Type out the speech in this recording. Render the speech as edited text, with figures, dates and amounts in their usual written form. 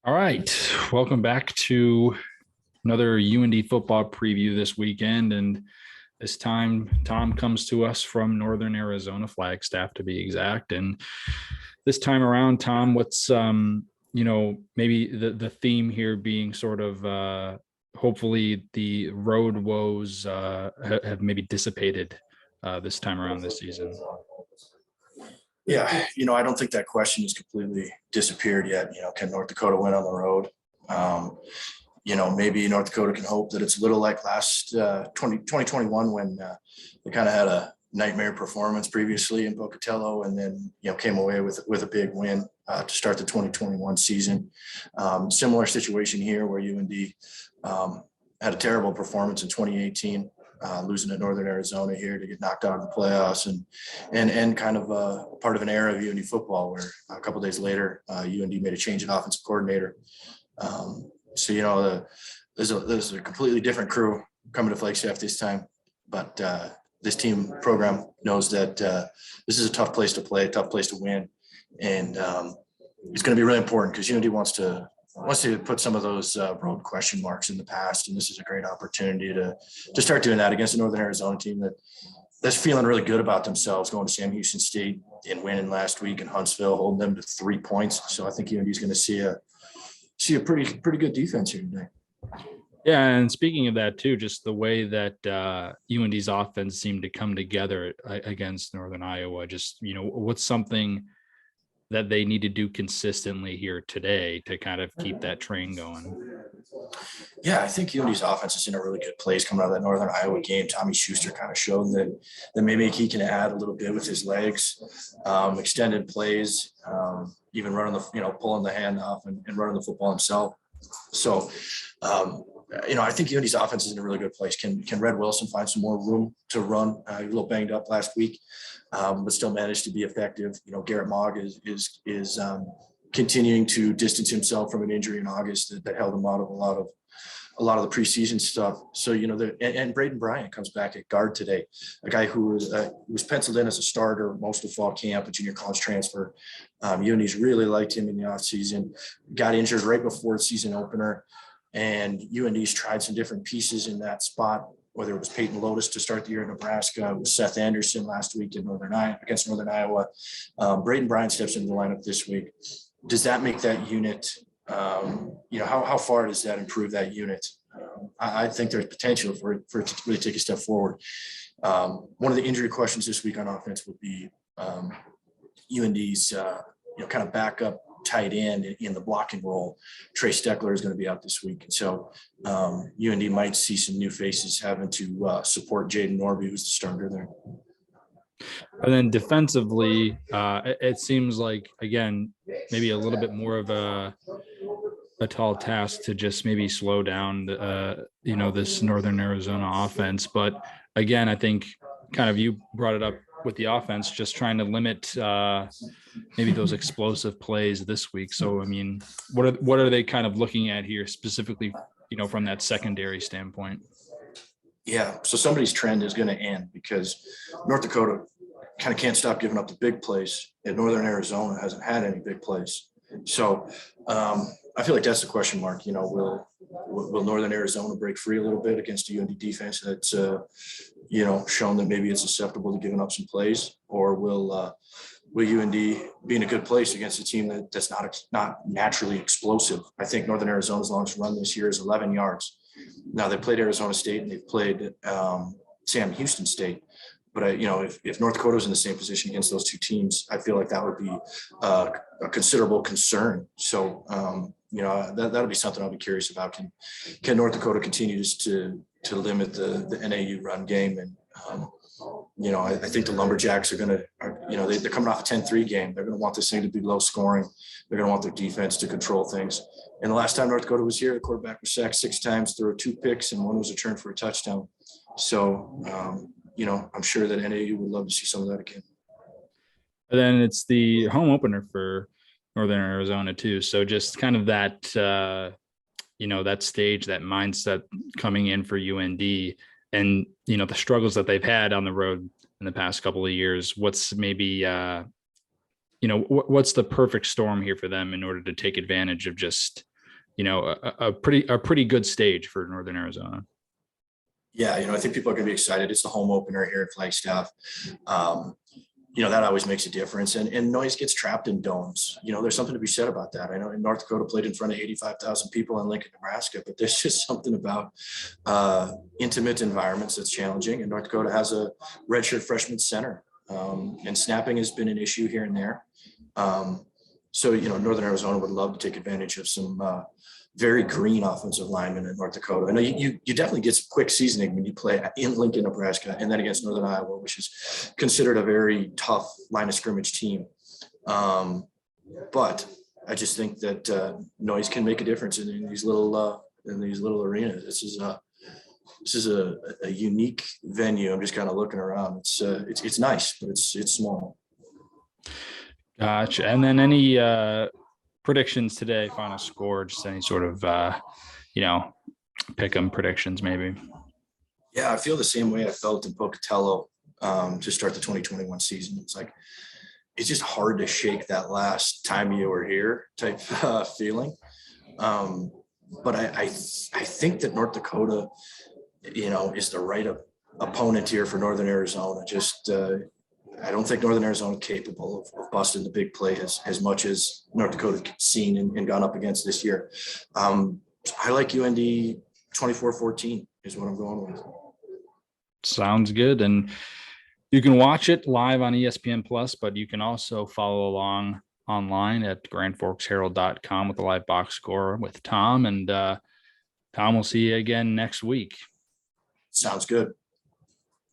All right. Welcome back to another UND football preview this weekend. And this time, Tom comes to us from Northern Arizona, Flagstaff to be exact. And this time around, Tom, what's, maybe the theme here being sort of hopefully the road woes have maybe dissipated this time around this season. Yeah, I don't think that question has completely disappeared yet. Can North Dakota win on the road? Maybe North Dakota can hope that it's a little like last 2021 when they kind of had a nightmare performance previously in Pocatello and then, came away with a big win to start the 2021 season. Similar situation here where UND had a terrible performance in 2018. Losing to Northern Arizona here to get knocked out of the playoffs and kind of part of an era of UND football where a couple of days later, UND made a change in offensive coordinator. There's a completely different crew coming to Flagstaff this time, but this team program knows that this is a tough place to play, a tough place to win. And it's going to be really important because UND wants to put some of those road question marks in the past. And this is a great opportunity to start doing that against the Northern Arizona team that's feeling really good about themselves, going to Sam Houston State and winning last week in Huntsville, holding them to 3 points. So I think UND is going to see a pretty good defense here today. Yeah, and speaking of that too, just the way that UND's offense seemed to come together against Northern Iowa, just, what's something that they need to do consistently here today to kind of keep that train going? Yeah, I think UND's offense is in a really good place coming out of that Northern Iowa game. Tommy Schuster kind of showed that maybe he can add a little bit with his legs, extended plays, even running pulling the hand off and running the football himself. So, I think UND's offense is in a really good place. Can Red Wilson find some more room to run? He was a little banged up last week, but still managed to be effective. Garrett Mogg is continuing to distance himself from an injury in August that held him out of a lot of the preseason stuff. So, and Braden Bryant comes back at guard today, a guy who was penciled in as a starter most of fall camp, a junior college transfer. UND's really liked him in the offseason, got injured right before the season opener. And UND's tried some different pieces in that spot, whether it was Peyton Lotus to start the year in Nebraska, it was Seth Anderson last week in against Northern Iowa. Braden Bryant steps into the lineup this week. Does that make that unit, how far does that improve that unit? I think there's potential for it to really take a step forward. One of the injury questions this week on offense would be UND's, kind of backup tight end in the blocking role. Trey Steckler is going to be out this week. And so UND might see some new faces having to support Jaden Norby, who's the starter there. And then defensively, it seems like, again, maybe a little bit more of a tall task to just maybe slow down, this Northern Arizona offense. But again, I think kind of you brought it up with the offense, just trying to limit maybe those explosive plays this week. So, I mean, what are they kind of looking at here specifically, from that secondary standpoint? Yeah, so somebody's trend is going to end because North Dakota kind of can't stop giving up the big plays, and Northern Arizona hasn't had any big plays. So I feel like that's the question mark. Will Northern Arizona break free a little bit against a UND defense that's shown that maybe it's susceptible to giving up some plays, or will UND be in a good place against a team that's not naturally explosive? I think Northern Arizona's longest run this year is 11 yards. Now, they played Arizona State and they've played Sam Houston State. But, if North Dakota was in the same position against those two teams, I feel like that would be a considerable concern. So, that'll be something I'll be curious about. Can North Dakota continue to limit the NAU run game? And, I think the Lumberjacks are going to, they're coming off a 10-3 game. They're going to want this thing to be low scoring. They're going to want their defense to control things. And the last time North Dakota was here, the quarterback was sacked 6 times, threw 2 picks, and 1 was returned for a touchdown. So, I'm sure that NAU would love to see some of that again. And then it's the home opener for Northern Arizona too. So just kind of that, that stage, that mindset coming in for UND and, the struggles that they've had on the road in the past couple of years. What's maybe, what's the perfect storm here for them in order to take advantage of just a pretty good stage for Northern Arizona. Yeah, I think people are going to be excited. It's the home opener here at Flagstaff. That always makes a difference. And noise gets trapped in domes. There's something to be said about that. I know in North Dakota played in front of 85,000 people in Lincoln, Nebraska, but there's just something about intimate environments that's challenging. And North Dakota has a redshirt freshman center, and snapping has been an issue here and there. So Northern Arizona would love to take advantage of some very green offensive linemen in North Dakota. I know you definitely get some quick seasoning when you play in Lincoln, Nebraska, and then against Northern Iowa, which is considered a very tough line of scrimmage team. But I just think that noise can make a difference in these little arenas. This is a unique venue. I'm just kind of looking around. It's nice, but it's small. Gotcha. And then any predictions today, final score, just any sort of pick 'em predictions maybe? Yeah, I feel the same way I felt in Pocatello to start the 2021 season. It's just hard to shake that last time you were here type feeling. But I think that North Dakota, is the right opponent here for Northern Arizona. Just I don't think Northern Arizona is capable of busting the big play as much as North Dakota seen and gone up against this year. I like UND 24-14 is what I'm going with. Sounds good. And you can watch it live on ESPN Plus, but you can also follow along online at grandforksherald.com with the live box score with Tom. And Tom, we'll see you again next week. Sounds good.